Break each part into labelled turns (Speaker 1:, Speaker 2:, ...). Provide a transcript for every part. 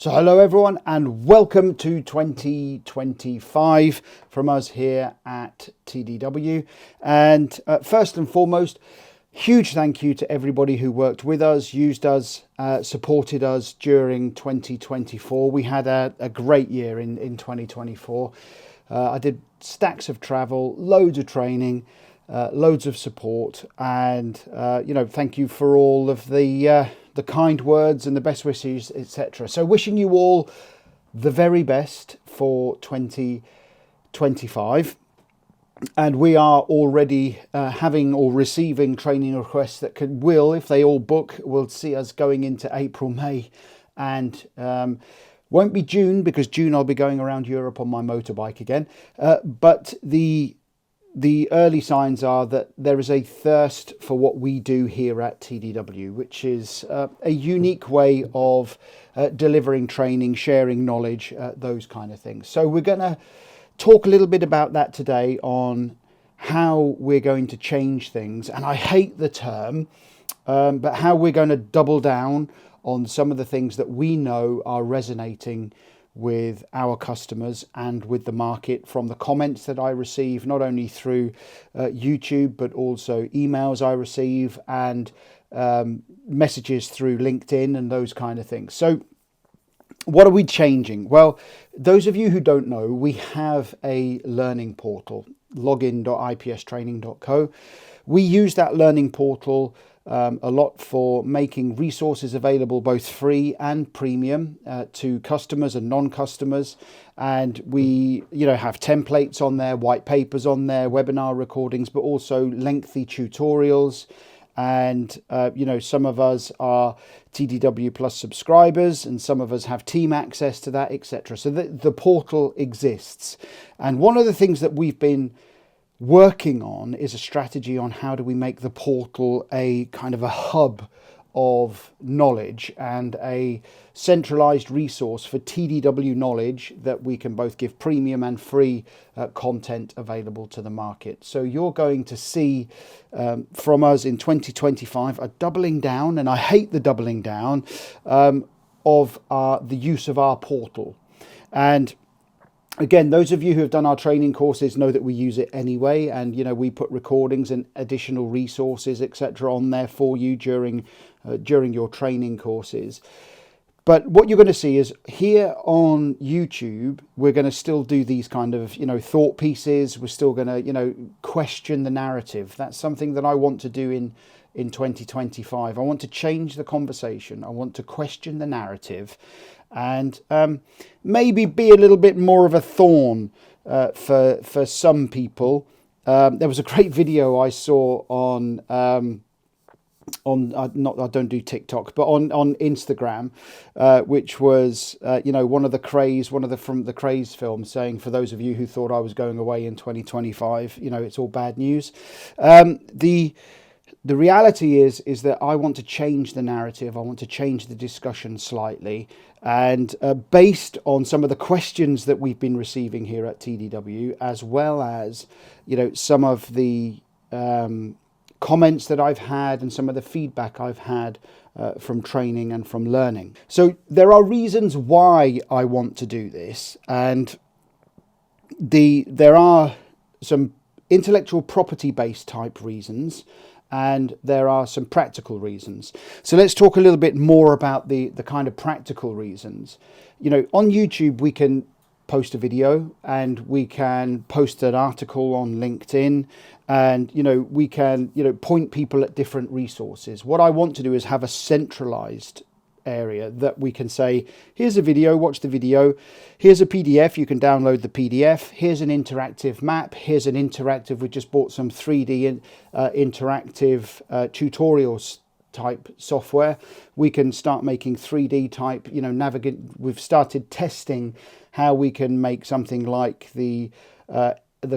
Speaker 1: So hello everyone and welcome to 2025 from us here at TDW. And first and foremost, huge thank you to everybody who worked with us, used us, supported us during 2024. We had a great year in 2024. I did stacks of travel, loads of training, loads of support, and thank you for all of the kind words and the best wishes, etc. So wishing you all the very best for 2025. And we are already having or receiving training requests that will, if they all book, will see us going into April, May, and won't be June, because June I'll be going around Europe on my motorbike again. But the early signs are that there is a thirst for what we do here at TDW, which is a unique way of delivering training, sharing knowledge, those kind of things. So we're going to talk a little bit about that today, on how we're going to change things. And I hate the term, but how we're going to double down on some of the things that we know are resonating with our customers and with the market, from the comments that I receive, not only through YouTube, but also emails I receive and messages through LinkedIn and those kind of things. So what are we changing? Well, those of you who don't know, we have a learning portal, login.ipstraining.co. We use that learning portal a lot for making resources available, both free and premium, to customers and non-customers. And we, have templates on there, white papers on there, webinar recordings, but also lengthy tutorials. And, some of us are TDW Plus subscribers, and some of us have team access to that, etc. So the portal exists. And one of the things that we've been working on is a strategy on how do we make the portal a kind of a hub of knowledge and a centralized resource for TDW knowledge that we can both give premium and free content available to the market. So you're going to see from us in 2025 a doubling down, and I hate the doubling down, of the use of our portal. And again, those of you who have done our training courses know that we use it anyway, and we put recordings and additional resources, etc., on there for you during your training courses. But what you're going to see is here on YouTube, we're going to still do these kind of thought pieces. We're still going to question the narrative. That's something that I want to do in 2025. I want to change the conversation. I want to question the narrative, and maybe be a little bit more of a thorn for some people. There was a great video I saw on I don't do TikTok, but on Instagram, which was one of the from the Craze film, saying, for those of you who thought I was going away in 2025, it's all bad news. The reality is that I want to change the narrative. I want to change the discussion slightly. And based on some of the questions that we've been receiving here at TDW, as well as, some of the comments that I've had and some of the feedback I've had from training and from learning. So there are reasons why I want to do this. And there are some intellectual property based type reasons, and there are some practical reasons. So let's talk a little bit more about the kind of practical reasons. On YouTube, we can post a video, and we can post an article on LinkedIn, and we can point people at different resources. What I want to do is have a centralized area that we can say, here's a video, watch the video, here's a PDF, you can download the PDF, here's an interactive map, here's an interactive, we just bought some 3D interactive tutorials type software. We can start making 3D type, navigate. We've started testing how we can make something like the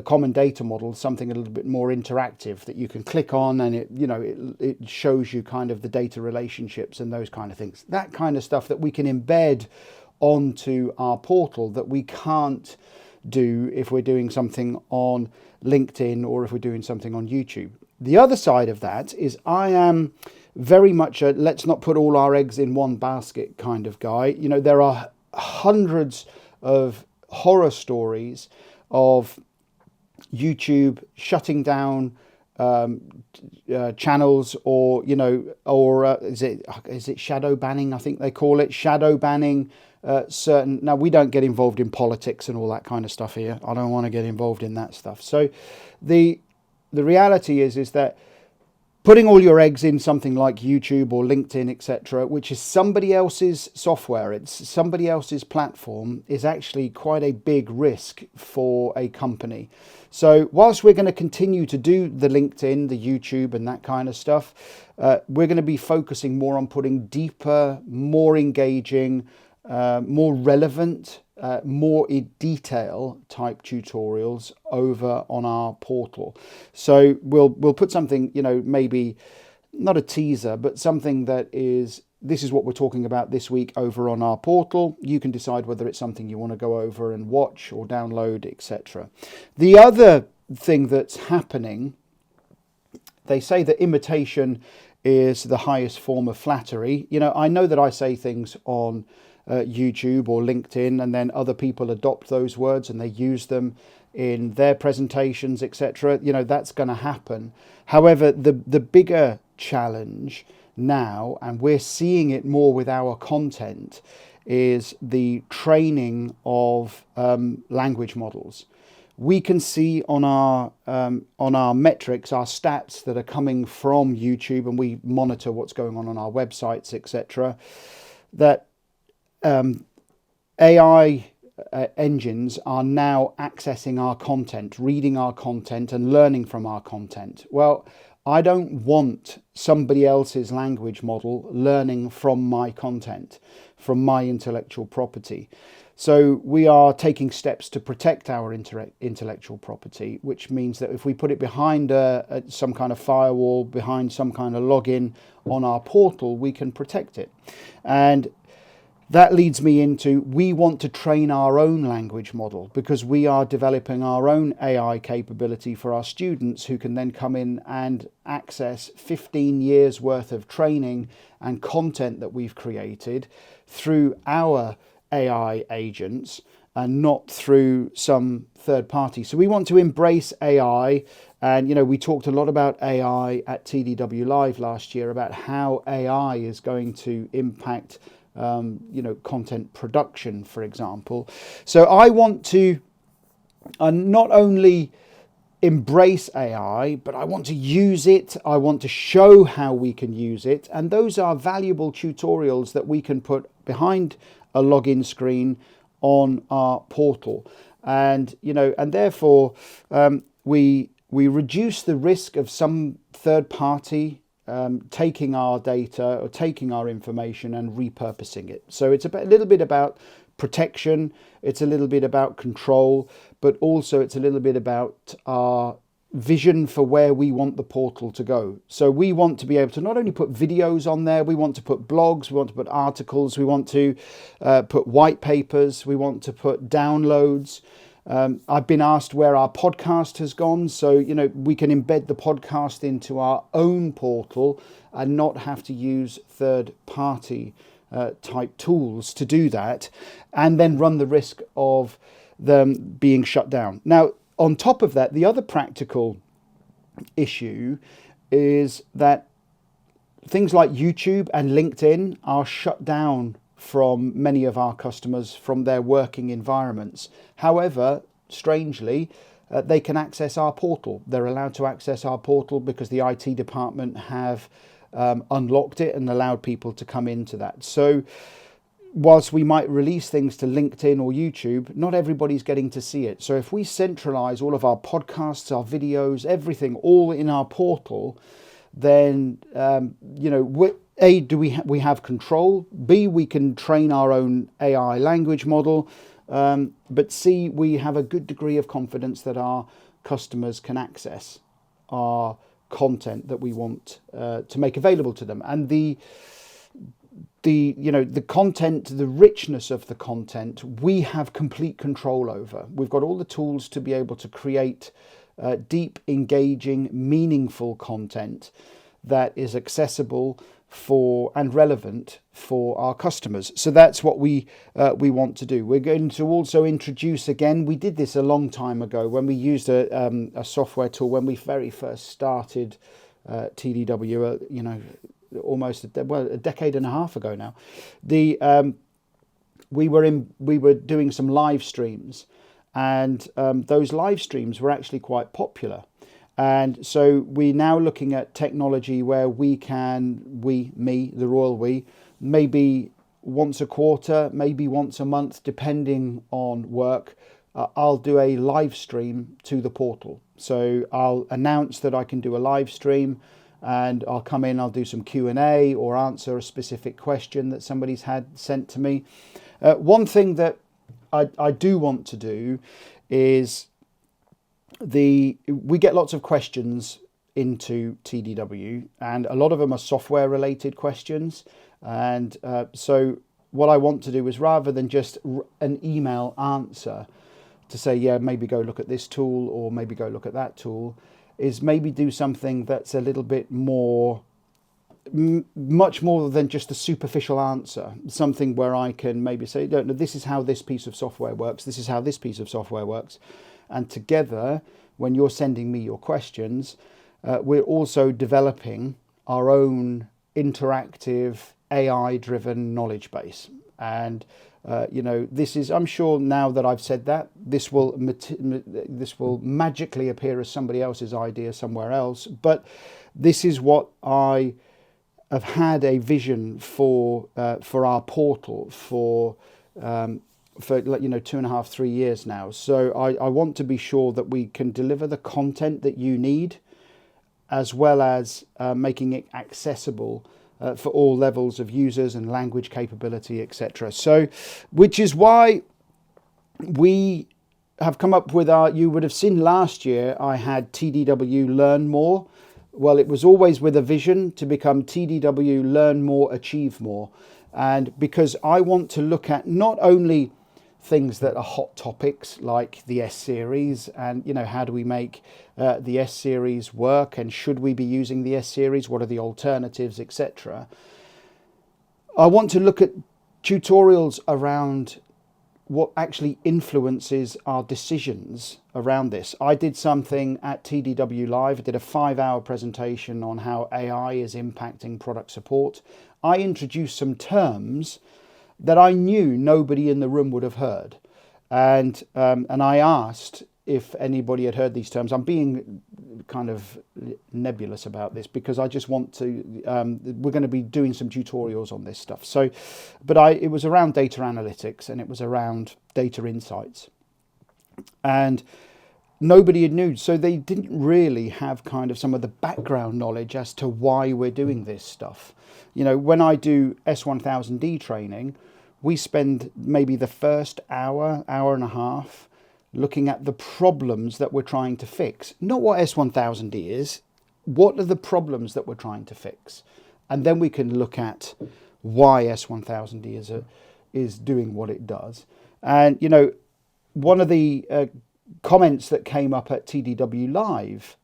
Speaker 1: common data model, something a little bit more interactive that you can click on, and it shows you kind of the data relationships and those kind of things. That kind of stuff that we can embed onto our portal that we can't do if we're doing something on LinkedIn or if we're doing something on YouTube. The other side of that is I am very much a let's not put all our eggs in one basket kind of guy. There are hundreds of horror stories of YouTube shutting down channels, or is it shadow banning? I think they call it shadow banning certain. Now, we don't get involved in politics and all that kind of stuff here. I don't want to get involved in that stuff. So the reality is that putting all your eggs in something like YouTube or LinkedIn, etc., which is somebody else's software, it's somebody else's platform, is actually quite a big risk for a company. So whilst we're going to continue to do the LinkedIn, the YouTube and that kind of stuff, we're going to be focusing more on putting deeper, more engaging, more relevant, more in detail type tutorials over on our portal. So we'll put something, maybe not a teaser, but something that is, this is what we're talking about this week over on our portal. You can decide whether it's something you want to go over and watch or download, etc. The other thing that's happening, they say that imitation is the highest form of flattery. I know that I say things on YouTube or LinkedIn, and then other people adopt those words and they use them in their presentations, etc. That's going to happen. However, the bigger challenge now, and we're seeing it more with our content, is the training of language models. We can see on our metrics, our stats that are coming from YouTube, and we monitor what's going on our websites, etc., that AI engines are now accessing our content, reading our content and learning from our content. Well, I don't want somebody else's language model learning from my content, from my intellectual property. So we are taking steps to protect our intellectual property, which means that if we put it behind some kind of firewall, behind some kind of login on our portal, we can protect it. And that leads me into, we want to train our own language model, because we are developing our own AI capability for our students, who can then come in and access 15 years worth of training and content that we've created through our AI agents and not through some third party. So we want to embrace AI. And, we talked a lot about AI at TDW Live last year, about how AI is going to impact content production, for example. So I want to not only embrace AI, but I want to use it. I want to show how we can use it. And those are valuable tutorials that we can put behind a login screen on our portal. And, and therefore we reduce the risk of some third party taking our data or taking our information and repurposing it. So it's a little bit about protection, it's a little bit about control, but also it's a little bit about our vision for where we want the portal to go. So we want to be able to not only put videos on there, we want to put blogs, we want to put articles, we want to put white papers, we want to put downloads. I've been asked where our podcast has gone. So, we can embed the podcast into our own portal and not have to use third party type tools to do that, and then run the risk of them being shut down. Now, on top of that, the other practical issue is that things like YouTube and LinkedIn are shut down from many of our customers from their working environments. However, strangely, they can access our portal. They're allowed to access our portal because the IT department have unlocked it and allowed people to come into that. So whilst we might release things to LinkedIn or YouTube, not everybody's getting to see it. So if we centralize all of our podcasts, our videos, everything all in our portal, then, A, we have control, B, we can train our own AI language model, but C, we have a good degree of confidence that our customers can access our content that we want to make available to them. And the content, the richness of the content, we have complete control over. We've got all the tools to be able to create deep, engaging, meaningful content that is accessible for and relevant for our customers. So that's what we want to do. We're going to also introduce again. We did this a long time ago when we used a software tool when we very first started TDW. Almost a decade and a half ago now. We were doing some live streams, and those live streams were actually quite popular. And so we're now looking at technology where the royal we, maybe once a quarter, maybe once a month, depending on work, I'll do a live stream to the portal. So I'll announce that I can do a live stream, and I'll come in, I'll do some Q&A or answer a specific question that somebody's had sent to me. One thing that I do want to do is we get lots of questions into TDW, and a lot of them are software related questions. And so what I want to do is, rather than just an email answer to say, yeah, maybe go look at this tool or maybe go look at that tool, is maybe do something that's a little bit more, much more than just a superficial answer. Something where I can maybe say, no, this is how this piece of software works, this is how this piece of software works. And together, when you're sending me your questions, we're also developing our own interactive AI-driven knowledge base. And this is, I'm sure now that I've said that, this will magically appear as somebody else's idea somewhere else. But this is what I have had a vision for our portal for 2.5, 3 years now. So I want to be sure that we can deliver the content that you need, as well as making it accessible for all levels of users and language capability, etc. So, which is why we have come up with you would have seen last year I had TDW Learn More. Well, it was always with a vision to become TDW Learn More, Achieve More. And because I want to look at not only things that are hot topics like the S-Series, and how do we make the S-Series work, and should we be using the S-Series, what are the alternatives, etc. I want to look at tutorials around what actually influences our decisions around this. I did something at TDW Live. I did a 5-hour presentation on how AI is impacting product support. I introduced some terms that I knew nobody in the room would have heard. And I asked if anybody had heard these terms. I'm being kind of nebulous about this because I just want to, we're going to be doing some tutorials on this stuff. So, but it was around data analytics, and it was around data insights. And nobody had knew, so they didn't really have kind of some of the background knowledge as to why we're doing this stuff. When I do S1000D training, we spend maybe the first hour and a half looking at the problems that we're trying to fix. Not what S1000D is, what are the problems that we're trying to fix? And then we can look at why S1000D is doing what it does. And, one of the comments that came up at TDW Live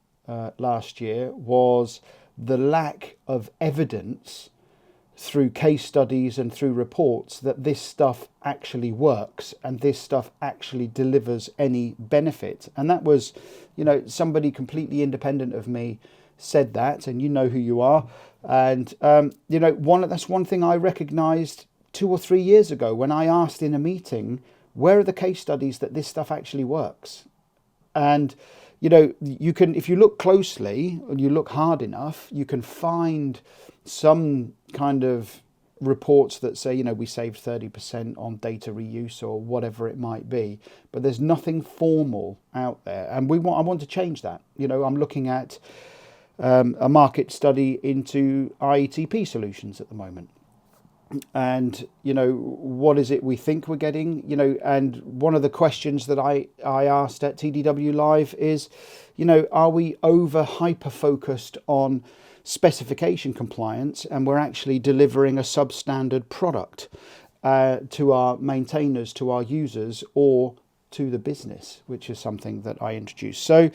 Speaker 1: last year was the lack of evidence through case studies and through reports that this stuff actually works and this stuff actually delivers any benefit. And that was, somebody completely independent of me said that, and you know who you are. And, that's one thing I recognized 2 or 3 years ago when I asked in a meeting, where are the case studies that this stuff actually works? And, you can, if you look closely and you look hard enough, you can find some kind of reports that say, we saved 30% on data reuse or whatever it might be, but there's nothing formal out there. And I want to change that. I'm looking at a market study into IETP solutions at the moment. And, what is it we think we're getting? And one of the questions that I asked at TDW Live is, are we over hyper-focused on specification compliance and we're actually delivering a substandard product to our maintainers, to our users, or to the business, which is something that I introduced. So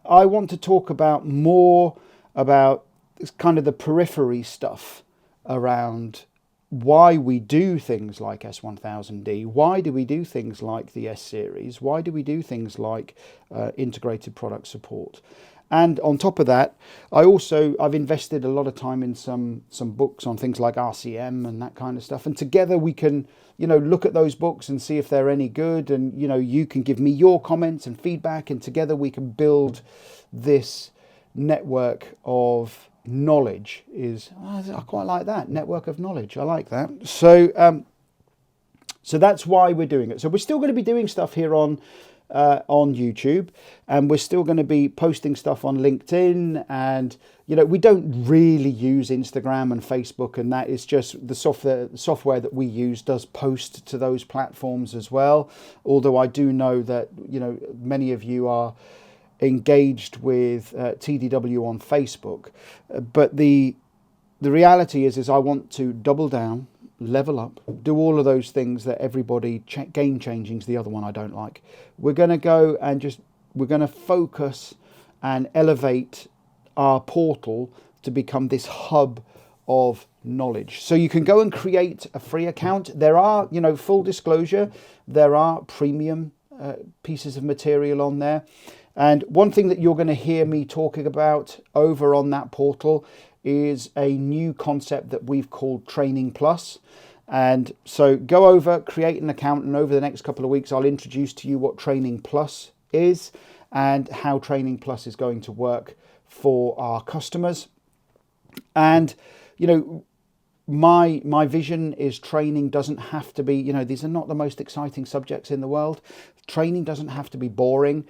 Speaker 1: I want to talk about more about kind of the periphery stuff around why we do things like S1000D, why do we do things like the S series, why do we do things like integrated product support. And on top of that, I've invested a lot of time in some books on things like RCM and that kind of stuff. And together we can, look at those books and see if they're any good. And, you can give me your comments and feedback, and together we can build this network of knowledge. I quite like that, network of knowledge. I like that. So that's why we're doing it. So we're still going to be doing stuff here on YouTube, and we're still going to be posting stuff on LinkedIn, and we don't really use Instagram and Facebook, and that is just the software that we use does post to those platforms as well. Although I do know that many of you are engaged with TDW on Facebook, but the reality is I want to double down, level up, do all of those things that everybody. Game changing is the other one I don't like. We're going to go and we're going to focus and elevate our portal to become this hub of knowledge. So you can go and create a free account. There are, full disclosure, there are premium pieces of material on there. And one thing that you're going to hear me talking about over on that portal is a new concept that we've called Training Plus. And so go over, create an account, and over the next couple of weeks, I'll introduce to you what Training Plus is and how Training Plus is going to work for our customers. And, my vision is training doesn't have to be, these are not the most exciting subjects in the world. Training doesn't have to be boring.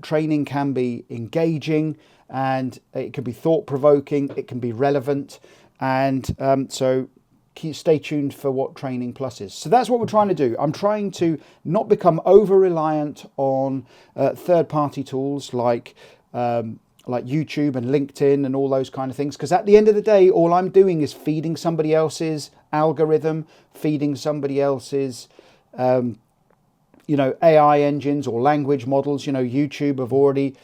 Speaker 1: Training can be engaging, and it can be thought-provoking, it can be relevant. And so stay tuned for what Training Plus is. So that's what we're trying to do. I'm trying to not become over-reliant on third-party tools like YouTube and LinkedIn and all those kind of things. Because at the end of the day, all I'm doing is feeding somebody else's algorithm, feeding somebody else's AI engines or language models. YouTube have already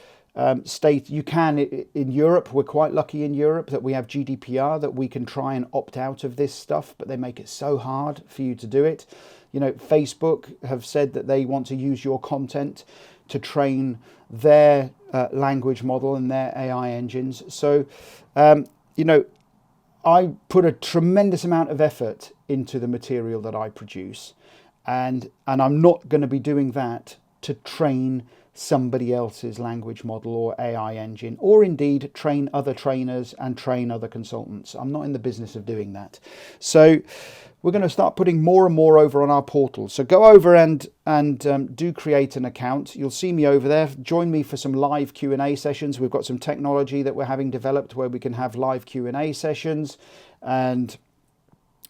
Speaker 1: you can in Europe. We're quite lucky in Europe that we have GDPR, that we can try and opt out of this stuff, but they make it so hard for you to do it. Facebook have said that they want to use your content to train their language model and their AI engines. So, I put a tremendous amount of effort into the material that I produce, and I'm not going to be doing that to train somebody else's language model or AI engine, or indeed train other trainers and train other consultants. I'm not in the business of doing that. So we're going to start putting more and more over on our portal. So go over and do create an account. You'll see me over there. Join me for some live Q&A sessions. We've got some technology that we're having developed where we can have live Q&A sessions, and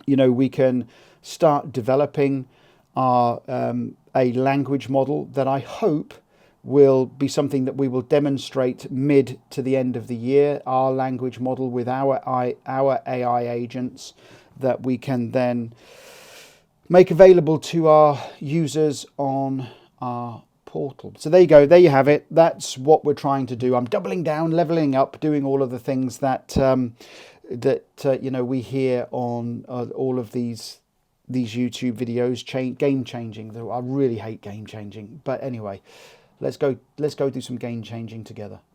Speaker 1: we can start developing our a language model that I hope will be something that we will demonstrate mid to the end of the year, our language model with our AI agents that we can then make available to our users on our portal. So there you go, there you have it. That's what we're trying to do. I'm doubling down, leveling up, doing all of the things that we hear on all of these YouTube videos, game changing. I really hate game changing, but anyway, let's go do some game changing together.